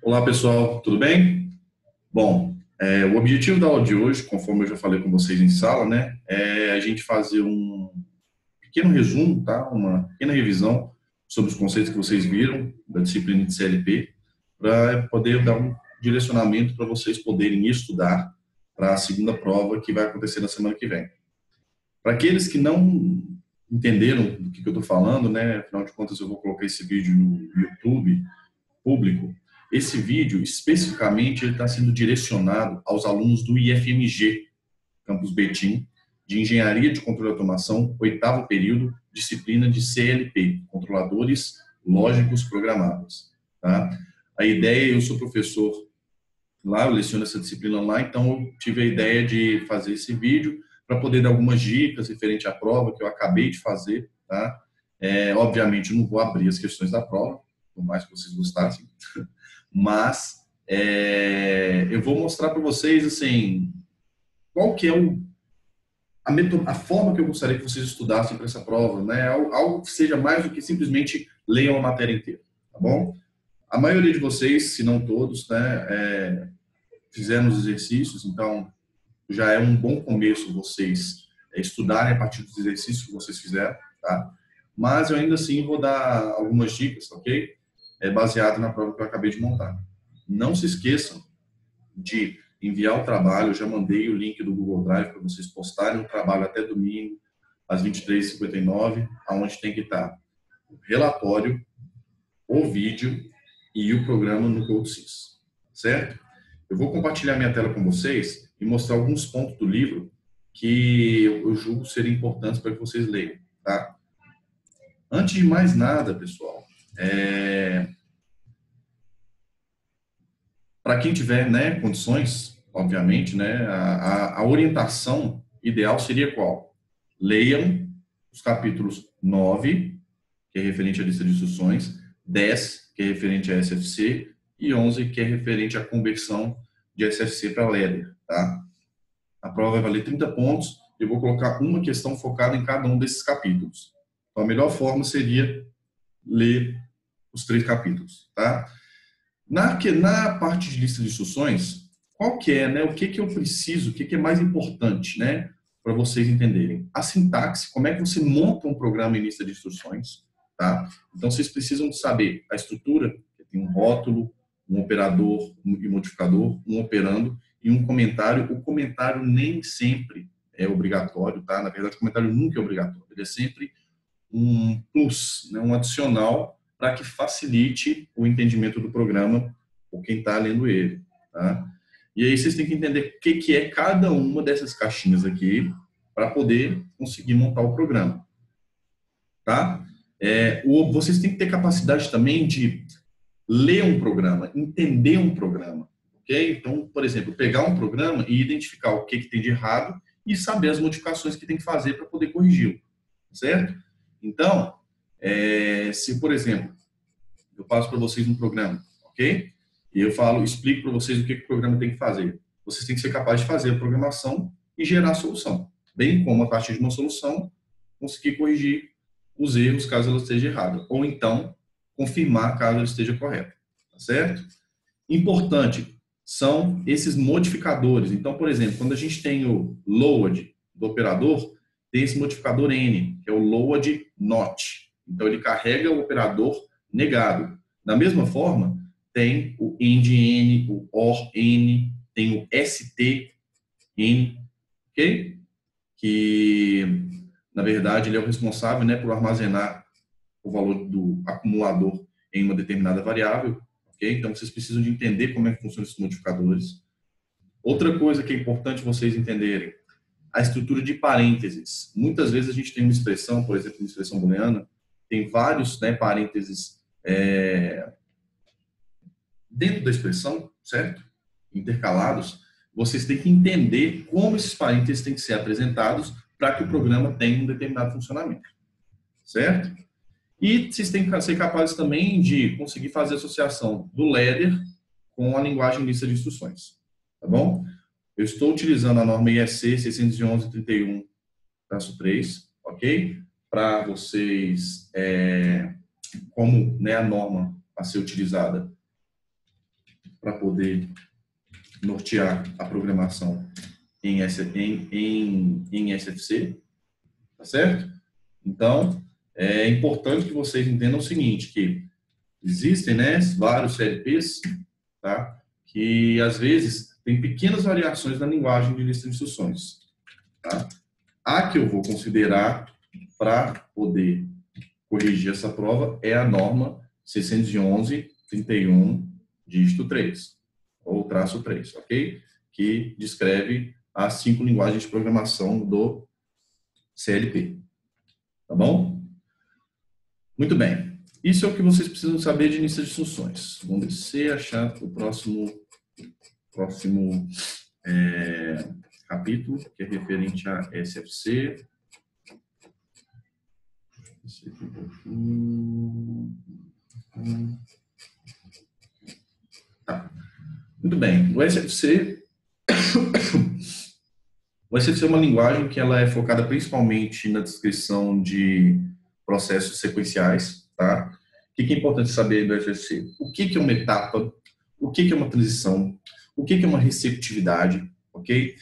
Olá, pessoal, tudo bem? Bom, o objetivo da aula de hoje, conforme eu já falei com vocês em sala, né, é a gente fazer um pequeno resumo, tá? Uma pequena revisão sobre os conceitos que vocês viram da disciplina de CLP, para poder dar um direcionamento para vocês poderem estudar para a segunda prova que vai acontecer na semana que vem. Para aqueles que não entenderam do que eu estou falando, né, afinal de contas eu vou colocar esse vídeo no YouTube público. Esse vídeo, especificamente, ele está sendo direcionado aos alunos do IFMG, Campus Betim, de Engenharia de Controle e Automação, oitavo período, disciplina de CLP, Controladores Lógicos Programáveis. Tá? A ideia, eu sou professor lá, eu leciono essa disciplina lá, então eu tive a ideia de fazer esse vídeo para poder dar algumas dicas referente à prova que eu acabei de fazer. Tá? Obviamente, eu não vou abrir as questões da prova, por mais que vocês gostassem, mas eu vou mostrar para vocês assim qual que é a forma que eu gostaria que vocês estudassem para essa prova, né? Algo que seja mais do que simplesmente leiam a matéria inteira, tá bom? A maioria de vocês, se não todos, né, fizeram os exercícios, então já é um bom começo vocês estudarem a partir dos exercícios que vocês fizeram, tá? Mas eu ainda assim vou dar algumas dicas, ok? Baseado na prova que eu acabei de montar. Não se esqueçam de enviar o trabalho, eu já mandei o link do Google Drive para vocês postarem o trabalho até domingo, às 23h59, aonde tem que estar o relatório, o vídeo e o programa no CodeSys, certo? Eu vou compartilhar minha tela com vocês e mostrar alguns pontos do livro que eu julgo serem importantes para que vocês leiam, tá? Antes de mais nada, pessoal, para quem tiver, né, condições, obviamente, né, a orientação ideal seria qual? Leiam os capítulos 9, que é referente à lista de instruções, 10, que é referente a SFC, e 11, que é referente à conversão de SFC para LEDER, tá? A prova vai valer 30 pontos, eu vou colocar uma questão focada em cada um desses capítulos. Então, a melhor forma seria ler os 3 capítulos, tá? Na parte de lista de instruções, qual que é, né? O que eu preciso, o que é mais importante, né? Para vocês entenderem. A sintaxe, como é que você monta um programa em lista de instruções, tá? Então, vocês precisam saber a estrutura, que tem um rótulo, um operador e modificador, um operando e um comentário. O comentário nem sempre é obrigatório, tá? Na verdade, o comentário nunca é obrigatório. Ele é sempre um plus, né? Um adicional para que facilite o entendimento do programa por quem está lendo ele, tá? E aí vocês têm que entender o que é cada uma dessas caixinhas aqui para poder conseguir montar o programa, tá? Vocês têm que ter capacidade também de ler um programa, entender um programa, ok? Então, por exemplo, pegar um programa e identificar o que tem de errado e saber as modificações que tem que fazer para poder corrigi-lo, certo? Então, se, por exemplo, eu passo para vocês um programa, ok? E eu explico para vocês o que o programa tem que fazer. Vocês têm que ser capazes de fazer a programação e gerar a solução. Bem como, a partir de uma solução, conseguir corrigir os erros caso ela esteja errada. Ou então, confirmar caso ela esteja correta. Tá certo? Importante são esses modificadores. Então, por exemplo, quando a gente tem o load do operador, tem esse modificador N, que é o load not. Então, ele carrega o operador negado. Da mesma forma, tem o end-N, o or-N, tem o st-N, ok? Que, na verdade, ele é o responsável, né, por armazenar o valor do acumulador em uma determinada variável, ok? Então, vocês precisam de entender como é que funcionam esses modificadores. Outra coisa que é importante vocês entenderem, a estrutura de parênteses. Muitas vezes a gente tem uma expressão, por exemplo, uma expressão booleana, tem vários, né, parênteses dentro da expressão, certo? Intercalados. Vocês têm que entender como esses parênteses têm que ser apresentados para que o programa tenha um determinado funcionamento, certo? E vocês têm que ser capazes também de conseguir fazer a associação do LEDER com a linguagem lista de instruções, tá bom? Eu estou utilizando a norma IEC 611.31-3, ok? Para vocês, como, né, a norma a ser utilizada para poder nortear a programação em SFC, tá certo? Então, é importante que vocês entendam o seguinte, que existem, né, vários CLPs, tá, que às vezes tem pequenas variações na linguagem de lista de instruções, tá? A que eu vou considerar para poder corrigir essa prova é a norma 611/31, dígito 3, ou traço 3, ok? Que descreve as 5 linguagens de programação do CLP. Tá bom? Muito bem. Isso é o que vocês precisam saber de lista de instruções. Vamos descer, achar o próximo capítulo, que é referente a SFC. Tá. Muito bem. O SFC é uma linguagem que ela é focada principalmente na descrição de processos sequenciais, tá? O que é importante saber do SFC? O que é uma etapa? O que é uma transição? O que é uma receptividade? Ok?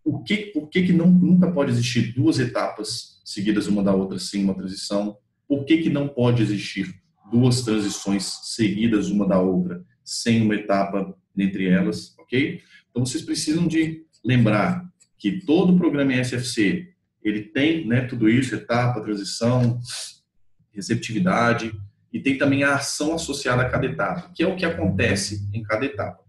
Por que nunca pode existir duas etapas seguidas uma da outra sem uma transição? Por que não pode existir duas transições seguidas uma da outra sem uma etapa entre elas? Ok? Então, vocês precisam de lembrar que todo programa em SFC, ele tem, né, tudo isso, etapa, transição, receptividade, e tem também a ação associada a cada etapa, que é o que acontece em cada etapa.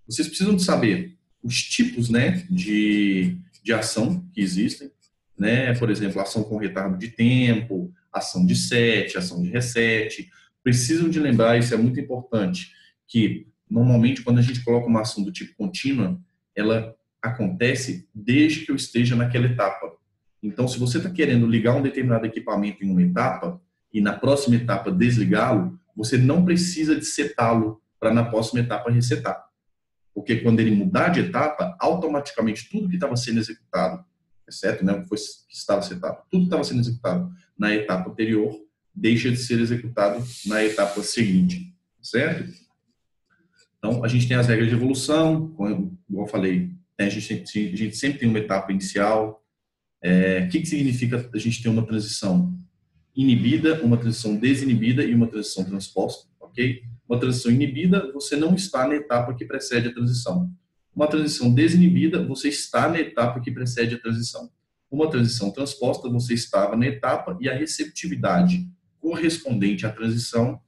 Vocês precisam de saber os tipos, né, de ação que existem, né? Por exemplo, ação com retardo de tempo, ação de set, ação de reset. Precisam de lembrar, isso é muito importante, que normalmente quando a gente coloca uma ação do tipo contínua, ela acontece desde que eu esteja naquela etapa. Então, se você está querendo ligar um determinado equipamento em uma etapa e na próxima etapa desligá-lo, você não precisa de setá-lo para na próxima etapa resetar. Porque quando ele mudar de etapa, automaticamente tudo que estava sendo executado, exceto, né, o que estava setado, tudo que estava sendo executado na etapa anterior deixa de ser executado na etapa seguinte, certo? Então, a gente tem as regras de evolução, como eu falei, a gente sempre tem uma etapa inicial. O que significa a gente ter uma transição inibida, uma transição desinibida e uma transição transposta, ok? Uma transição inibida, você não está na etapa que precede a transição. Uma transição desinibida, você está na etapa que precede a transição. Uma transição transposta, você estava na etapa e a receptividade correspondente à transição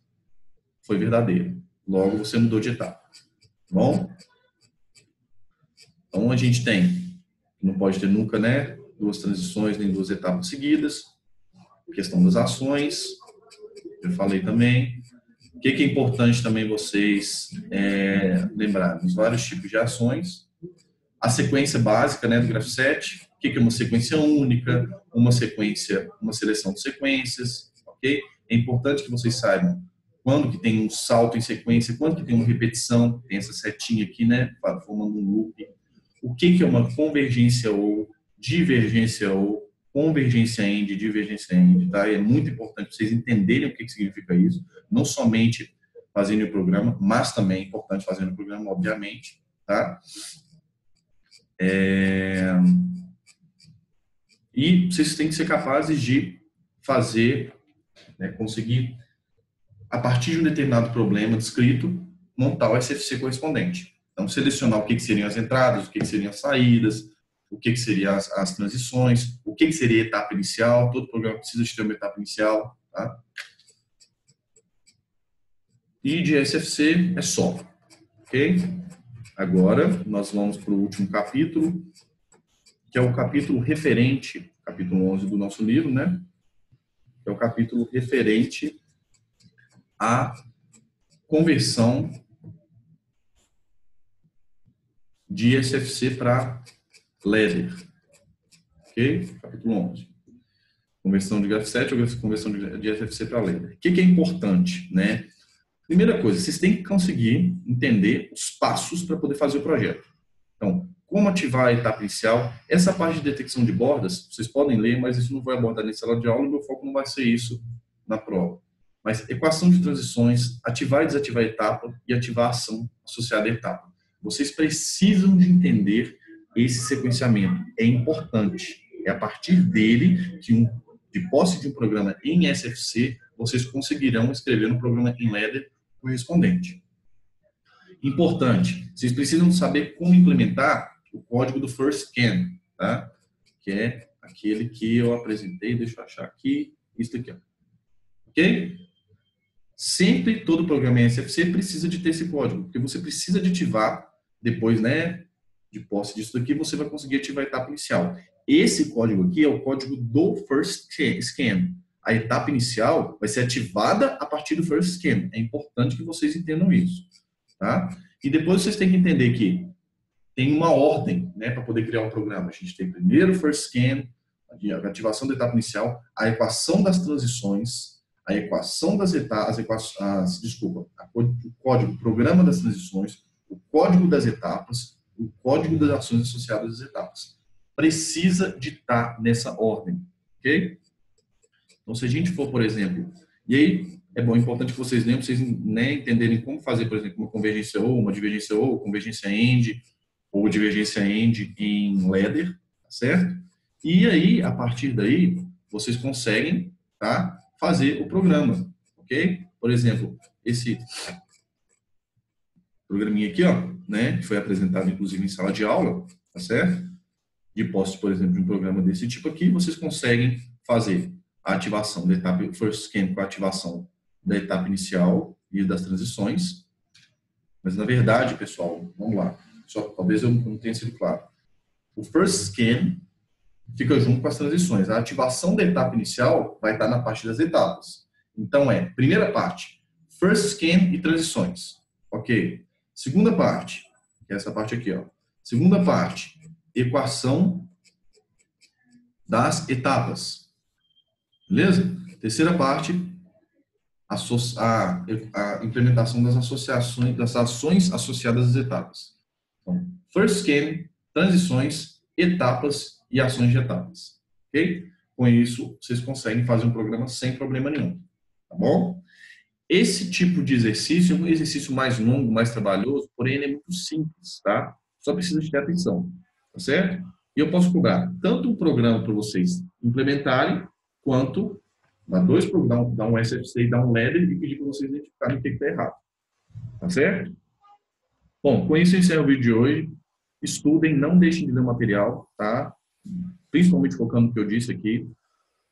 foi verdadeira. Logo, você mudou de etapa. Bom? Então, a gente não pode ter nunca, né, duas transições nem duas etapas seguidas. Questão das ações, eu falei também. O que é importante também vocês lembrarem? Os vários tipos de ações. A sequência básica, né, do Graph7. O que é uma sequência única? Uma seleção de sequências. Ok? É importante que vocês saibam quando que tem um salto em sequência, quando que tem uma repetição. Tem essa setinha aqui, né, formando um loop. O que é uma convergência ou divergência ou convergência end, divergência end, tá? É muito importante vocês entenderem o que significa isso, não somente fazendo o programa, mas também é importante fazendo o programa, obviamente, tá? E vocês têm que ser capazes de fazer, né, conseguir, a partir de um determinado problema descrito, montar o SFC correspondente. Então, selecionar o que seriam as entradas, o que seriam as saídas, o que seriam as transições, o que seria a etapa inicial. Todo programa precisa de ter uma etapa inicial, tá? E de SFC é só, ok? Agora, nós vamos para o último capítulo, que é o capítulo referente, capítulo 11 do nosso livro, né? Que é o capítulo referente à conversão de SFC para ladder. Ok? Capítulo 11. Conversão de Graph7 ou conversão de SFC para ladder. O que é importante, né? Primeira coisa, vocês têm que conseguir entender os passos para poder fazer o projeto. Então, como ativar a etapa inicial? Essa parte de detecção de bordas, vocês podem ler, mas isso não vai abordar nessa sala de aula, meu foco não vai ser isso na prova. mas equação de transições, ativar e desativar a etapa e ativar a ação associada à etapa. Vocês precisam de entender esse sequenciamento. É importante. É a partir dele que, de posse de um programa em SFC, vocês conseguirão escrever um programa em ladder correspondente. Importante, vocês precisam saber como implementar o código do first scan, tá? Que é aquele que eu apresentei, deixa eu achar aqui, isso aqui, ó. Ok? Sempre todo programa em SFC precisa de ter esse código, porque você precisa de ativar, depois, né, de posse disso daqui, você vai conseguir ativar a etapa inicial. Esse código aqui é o código do first scan. A etapa inicial vai ser ativada a partir do first scan. É importante que vocês entendam isso, tá? E depois vocês têm que entender que tem uma ordem, né, para poder criar um programa. A gente tem primeiro o first scan, a ativação da etapa inicial, a equação das transições, a equação das etapas, o código, o programa das transições, o código das etapas, o código das ações associadas às etapas. Precisa de estar nessa ordem, ok? Então, se a gente for, por exemplo, e aí é bom, importante que vocês lembrem, vocês, né, entenderem como fazer, por exemplo, uma convergência ou, uma divergência ou, convergência AND, ou divergência AND em ladder, tá certo? E aí, a partir daí, vocês conseguem, tá, fazer o programa, ok? Por exemplo, esse programinha aqui, ó, né, que foi apresentado, inclusive, em sala de aula, tá certo? De posse, por exemplo, de um programa desse tipo aqui, vocês conseguem fazer a ativação da etapa first scan com a ativação da etapa inicial e das transições. Mas, na verdade, pessoal, vamos lá. Só, talvez eu não tenha sido claro. O first scan fica junto com as transições. A ativação da etapa inicial vai estar na parte das etapas. Então, primeira parte, first scan e transições. Ok. Segunda parte, que é essa parte aqui, ó. Segunda parte, equação das etapas. Beleza? Terceira parte, a implementação das associações, das ações associadas às etapas. Então, first scan, transições, etapas e ações de etapas. Ok? Com isso, vocês conseguem fazer um programa sem problema nenhum. Tá bom? Esse tipo de exercício é um exercício mais longo, mais trabalhoso, porém ele é muito simples, tá? Só precisa de ter atenção, tá certo? E eu posso cobrar tanto um programa para vocês implementarem, quanto dar um SFC e dar um ladder e pedir para vocês identificarem o que está errado. Tá certo? Bom, com isso eu encerro o vídeo de hoje. Estudem, não deixem de ler o material, tá? Principalmente focando no que eu disse aqui.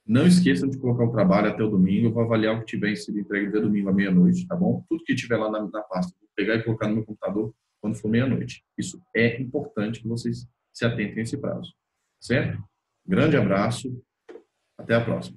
Não esqueçam de colocar o trabalho até o domingo. Eu vou avaliar o que tiver sido entregue até domingo à meia-noite, tá bom? Tudo que tiver lá na pasta, vou pegar e colocar no meu computador quando for meia-noite. Isso é importante que vocês se atentem a esse prazo. Certo? Grande abraço. Até a próxima.